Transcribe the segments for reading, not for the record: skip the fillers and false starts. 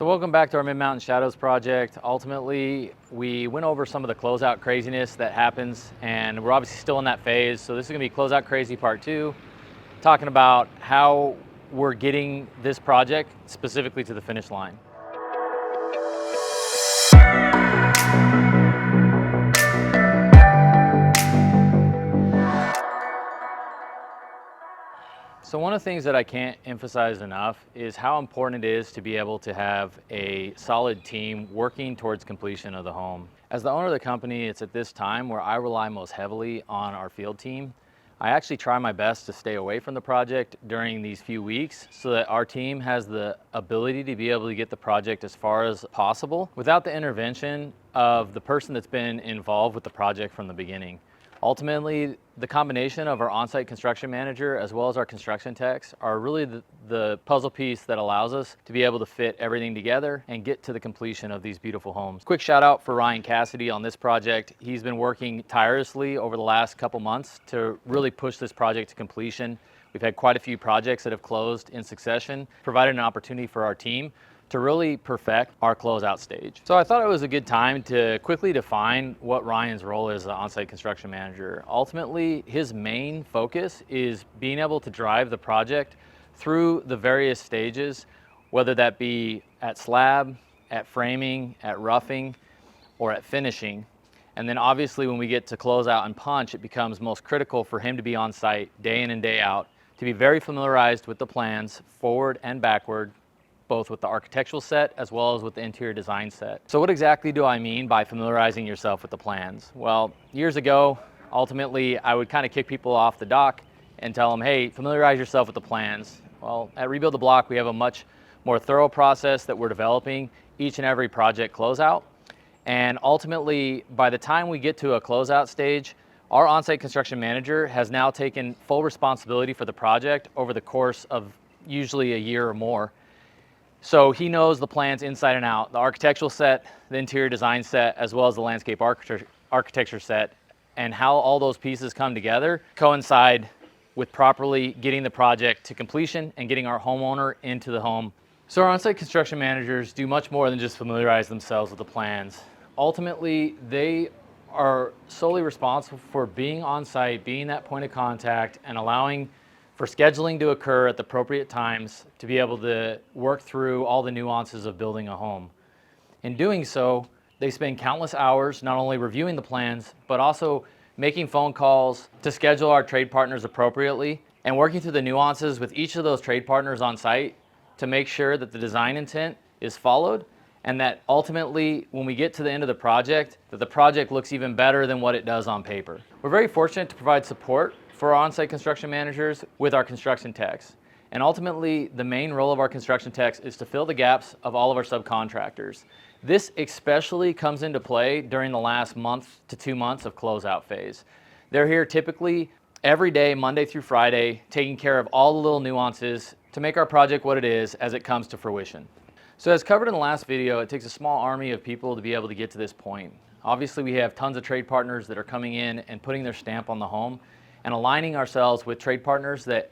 So welcome back to our Mid-Mountain Shadows project. Ultimately, we went over some of the closeout craziness that happens, and we're obviously still in that phase. So this is gonna be Closeout Crazy Part 2, talking about how we're getting this project specifically to the finish line. So one of the things that I can't emphasize enough is how important it is to be able to have a solid team working towards completion of the home. As the owner of the company, it's at this time where I rely most heavily on our field team. I actually try my best to stay away from the project during these few weeks so that our team has the ability to be able to get the project as far as possible without the intervention of the person that's been involved with the project from the beginning. Ultimately, the combination of our on-site construction manager as well as our construction techs are really the puzzle piece that allows us to be able to fit everything together and get to the completion of these beautiful homes. Quick shout out for Ryan Cassidy on this project. He's been working tirelessly over the last couple months to really push this project to completion. We've had quite a few projects that have closed in succession, provided an opportunity for our team to really perfect our closeout stage. So I thought it was a good time to quickly define what Ryan's role is as an on-site construction manager. Ultimately, his main focus is being able to drive the project through the various stages, whether that be at slab, at framing, at roughing, or at finishing. And then obviously when we get to closeout and punch, it becomes most critical for him to be on site day in and day out, to be very familiarized with the plans forward and backward, both with the architectural set as well as with the interior design set. So what exactly do I mean by familiarizing yourself with the plans? Well, years ago, ultimately, I would kind of kick people off the dock and tell them, hey, familiarize yourself with the plans. Well, at Rebuild the Block, we have a much more thorough process that we're developing each and every project closeout. And ultimately, by the time we get to a closeout stage, our on-site construction manager has now taken full responsibility for the project over the course of usually a year or more. So he knows the plans inside and out, the architectural set, the interior design set, as well as the landscape architecture set, and how all those pieces come together coincide with properly getting the project to completion and getting our homeowner into the home. So our on-site construction managers do much more than just familiarize themselves with the plans. Ultimately, they are solely responsible for being on site, being that point of contact, and allowing for scheduling to occur at the appropriate times to be able to work through all the nuances of building a home. In doing so, they spend countless hours not only reviewing the plans, but also making phone calls to schedule our trade partners appropriately and working through the nuances with each of those trade partners on site to make sure that the design intent is followed and that ultimately when we get to the end of the project, that the project looks even better than what it does on paper. We're very fortunate to provide support for our on-site construction managers with our construction techs. And ultimately, the main role of our construction techs is to fill the gaps of all of our subcontractors. This especially comes into play during the last month to 2 months of closeout phase. They're here typically every day, Monday through Friday, taking care of all the little nuances to make our project what it is as it comes to fruition. So as covered in the last video, it takes a small army of people to be able to get to this point. Obviously, we have tons of trade partners that are coming in and putting their stamp on the home, and aligning ourselves with trade partners that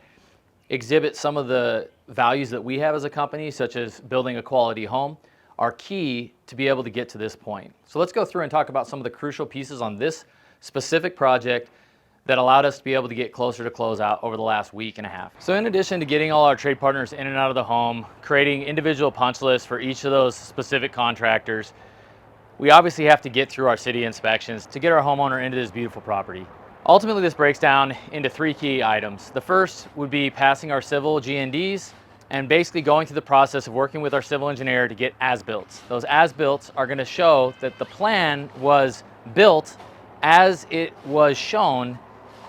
exhibit some of the values that we have as a company, such as building a quality home, are key to be able to get to this point. So let's go through and talk about some of the crucial pieces on this specific project that allowed us to be able to get closer to closeout over the last week and a half. So in addition to getting all our trade partners in and out of the home, creating individual punch lists for each of those specific contractors, we obviously have to get through our city inspections to get our homeowner into this beautiful property. Ultimately, this breaks down into 3 key items. The first would be passing our civil G&Ds and basically going through the process of working with our civil engineer to get as-builts. Those as-builts are going to show that the plan was built as it was shown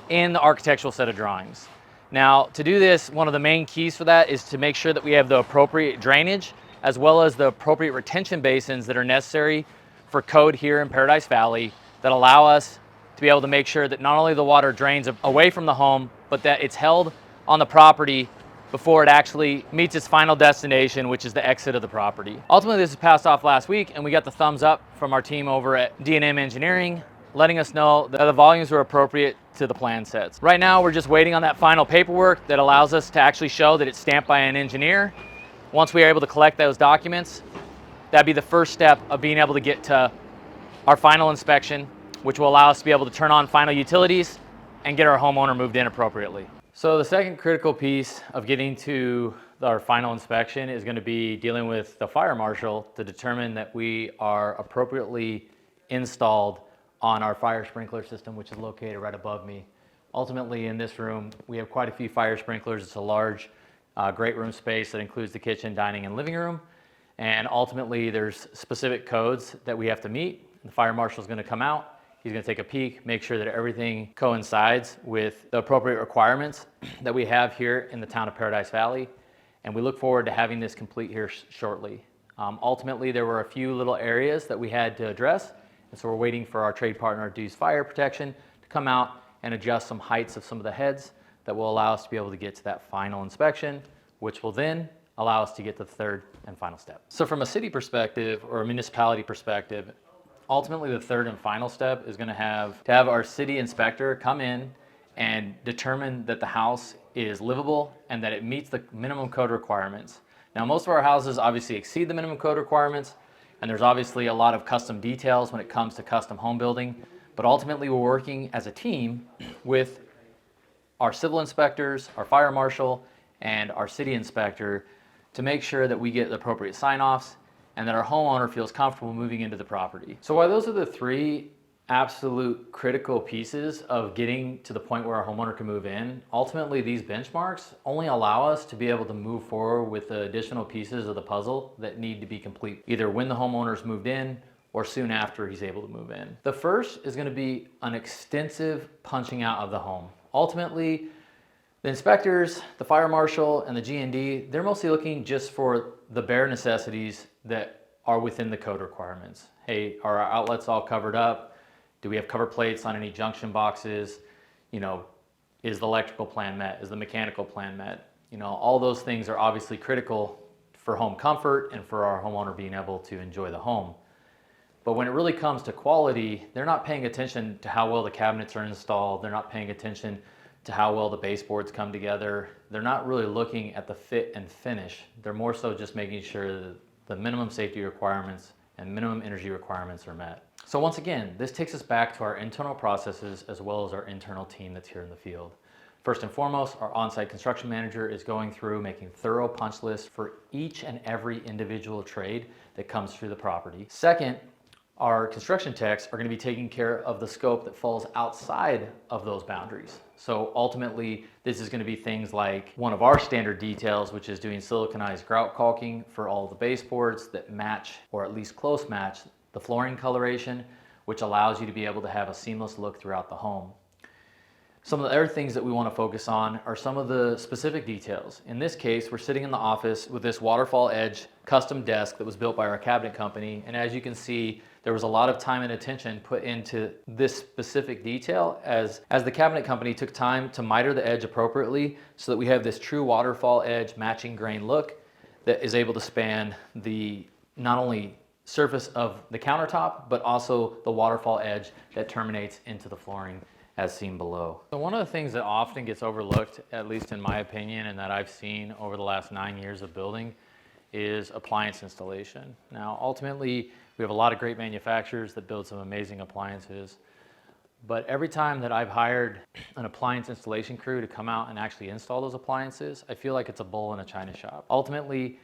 in the architectural set of drawings. Now, to do this, one of the main keys for that is to make sure that we have the appropriate drainage as well as the appropriate retention basins that are necessary for code here in Paradise Valley that allow us to be able to make sure that not only the water drains away from the home, but that it's held on the property before it actually meets its final destination, which is the exit of the property. Ultimately, this was passed off last week, and we got the thumbs up from our team over at D&M Engineering, letting us know that the volumes were appropriate to the plan sets. Right now, we're just waiting on that final paperwork that allows us to actually show that it's stamped by an engineer. Once we are able to collect those documents, That'd be the first step of being able to get to our final inspection, which will allow us to be able to turn on final utilities and get our homeowner moved in appropriately. So the second critical piece of getting to our final inspection is going to be dealing with the fire marshal to determine that we are appropriately installed on our fire sprinkler system, which is located right above me. Ultimately, in this room, we have quite a few fire sprinklers. It's a large, great room space that includes the kitchen, dining, and living room. And ultimately, there's specific codes that we have to meet. The fire marshal is going to come out. He's going to take a peek, make sure that everything coincides with the appropriate requirements that we have here in the town of Paradise Valley. And we look forward to having this complete here shortly. Ultimately, there were a few little areas that we had to address. And so we're waiting for our trade partner, Deuce Fire Protection, to come out and adjust some heights of some of the heads that will allow us to be able to get to that final inspection, which will then allow us to get to the third and final step. So from a city perspective or a municipality perspective, ultimately the third and final step is going to have our city inspector come in and determine that the house is livable and that it meets the minimum code requirements. Now, most of our houses obviously exceed the minimum code requirements, and there's obviously a lot of custom details when it comes to custom home building, but ultimately we're working as a team with our civil inspectors, our fire marshal, and our city inspector to make sure that we get the appropriate sign-offs and that our homeowner feels comfortable moving into the property. So while those are the three absolute critical pieces of getting to the point where our homeowner can move in, ultimately these benchmarks only allow us to be able to move forward with the additional pieces of the puzzle that need to be complete, either when the homeowner's moved in or soon after he's able to move in. The first is going to be an extensive punching out of the home. Ultimately, the inspectors, the fire marshal, and the G&D, they're mostly looking just for the bare necessities that are within the code requirements. Hey, are our outlets all covered up? Do we have cover plates on any junction boxes? You know, is the electrical plan met? Is the mechanical plan met? You know, all those things are obviously critical for home comfort and for our homeowner being able to enjoy the home. But when it really comes to quality, they're not paying attention to how well the cabinets are installed. They're not paying attention to how well the baseboards come together. They're not really looking at the fit and finish. They're more so just making sure that the minimum safety requirements and minimum energy requirements are met. So once again, this takes us back to our internal processes as well as our internal team that's here in the field. First and foremost, our on-site construction manager is going through making thorough punch lists for each and every individual trade that comes through the property. Second, our construction techs are going to be taking care of the scope that falls outside of those boundaries. So ultimately, this is going to be things like one of our standard details, which is doing siliconized grout caulking for all the baseboards that match, or at least close match, the flooring coloration, which allows you to be able to have a seamless look throughout the home. Some of the other things that we want to focus on are some of the specific details. In this case, we're sitting in the office with this waterfall edge custom desk that was built by our cabinet company. And as you can see, there was a lot of time and attention put into this specific detail as the cabinet company took time to miter the edge appropriately so that we have this true waterfall edge matching grain look that is able to span the not only surface of the countertop, but also the waterfall edge that terminates into the flooring as seen below. So one of the things that often gets overlooked, at least in my opinion, and that I've seen over the last 9 years of building, is appliance installation. Now, ultimately, we have a lot of great manufacturers that build some amazing appliances, but every time that I've hired an appliance installation crew to come out and actually install those appliances, I feel like it's a bull in a china shop. Ultimately,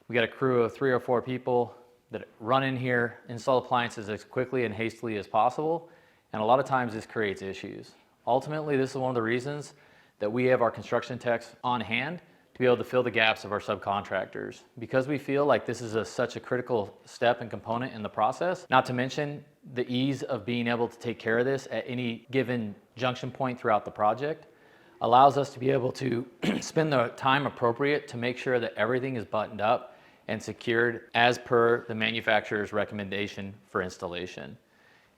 we got a crew of 3 or 4 people that run in here, install appliances as quickly and hastily as possible, and a lot of times this creates issues. Ultimately, this is one of the reasons that we have our construction techs on hand to be able to fill the gaps of our subcontractors, because we feel like this is such a critical step and component in the process, not to mention the ease of being able to take care of this at any given junction point throughout the project allows us to be able to spend the time appropriate to make sure that everything is buttoned up and secured as per the manufacturer's recommendation for installation.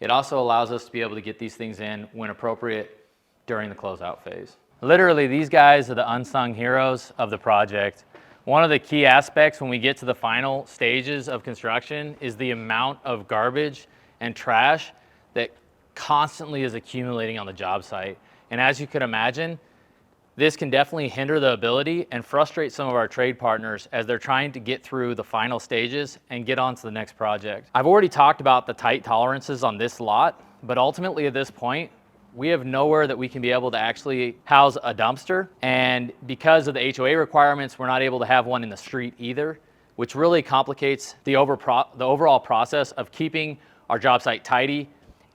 It also allows us to be able to get these things in when appropriate during the closeout phase. Literally, these guys are the unsung heroes of the project. One of the key aspects when we get to the final stages of construction is the amount of garbage and trash that constantly is accumulating on the job site. And as you can imagine, this can definitely hinder the ability and frustrate some of our trade partners as they're trying to get through the final stages and get on to the next project. I've already talked about the tight tolerances on this lot, but ultimately at this point, we have nowhere that we can be able to actually house a dumpster. And because of the HOA requirements, we're not able to have one in the street either, which really complicates the overall process of keeping our job site tidy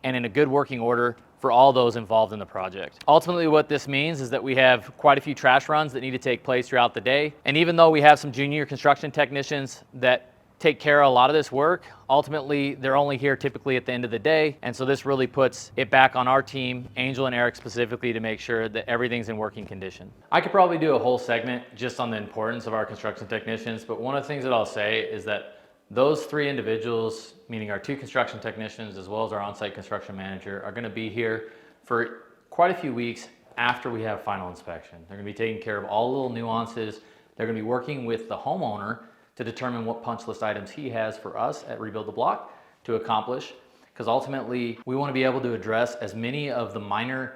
and in a good working order for all those involved in the project. Ultimately, what this means is that we have quite a few trash runs that need to take place throughout the day. And even though we have some junior construction technicians that take care of a lot of this work, ultimately they're only here typically at the end of the day. And so this really puts it back on our team, Angel and Eric specifically, to make sure that everything's in working condition. I could probably do a whole segment just on the importance of our construction technicians, but one of the things that I'll say is that those three individuals, meaning our two construction technicians as well as our on-site construction manager, are going to be here for quite a few weeks after we have final inspection. They're going to be taking care of all the little nuances. They're going to be working with the homeowner to determine what punch list items he has for us at Rebuild the Block to accomplish, because ultimately we want to be able to address as many of the minor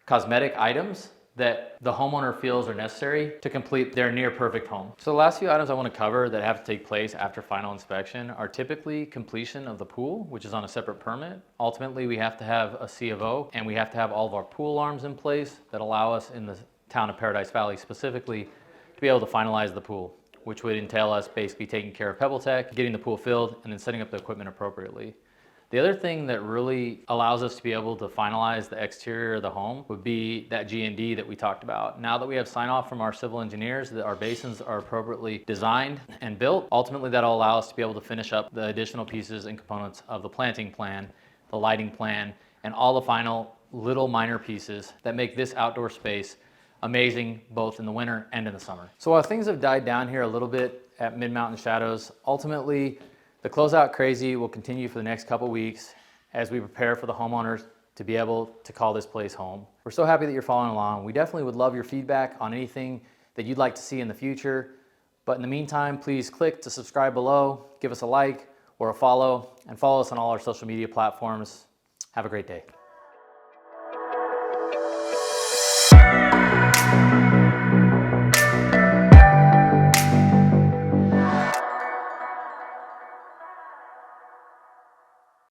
cosmetic items that the homeowner feels are necessary to complete their near perfect home. So the last few items I want to cover that have to take place after final inspection are typically completion of the pool, which is on a separate permit. Ultimately, we have to have a C of O, and we have to have all of our pool alarms in place that allow us in the town of Paradise Valley specifically to be able to finalize the pool, which would entail us basically taking care of Pebble Tech, getting the pool filled, and then setting up the equipment appropriately. The other thing that really allows us to be able to finalize the exterior of the home would be that G&D that we talked about. Now that we have sign off from our civil engineers that our basins are appropriately designed and built, ultimately that'll allow us to be able to finish up the additional pieces and components of the planting plan, the lighting plan, and all the final little minor pieces that make this outdoor space amazing both in the winter and in the summer. So while things have died down here a little bit at Mid-Mountain Shadows, ultimately the Closeout Crazy will continue for the next couple weeks as we prepare for the homeowners to be able to call this place home. We're so happy that you're following along. We definitely would love your feedback on anything that you'd like to see in the future. But in the meantime, please click to subscribe below, give us a like or a follow, and follow us on all our social media platforms. Have a great day.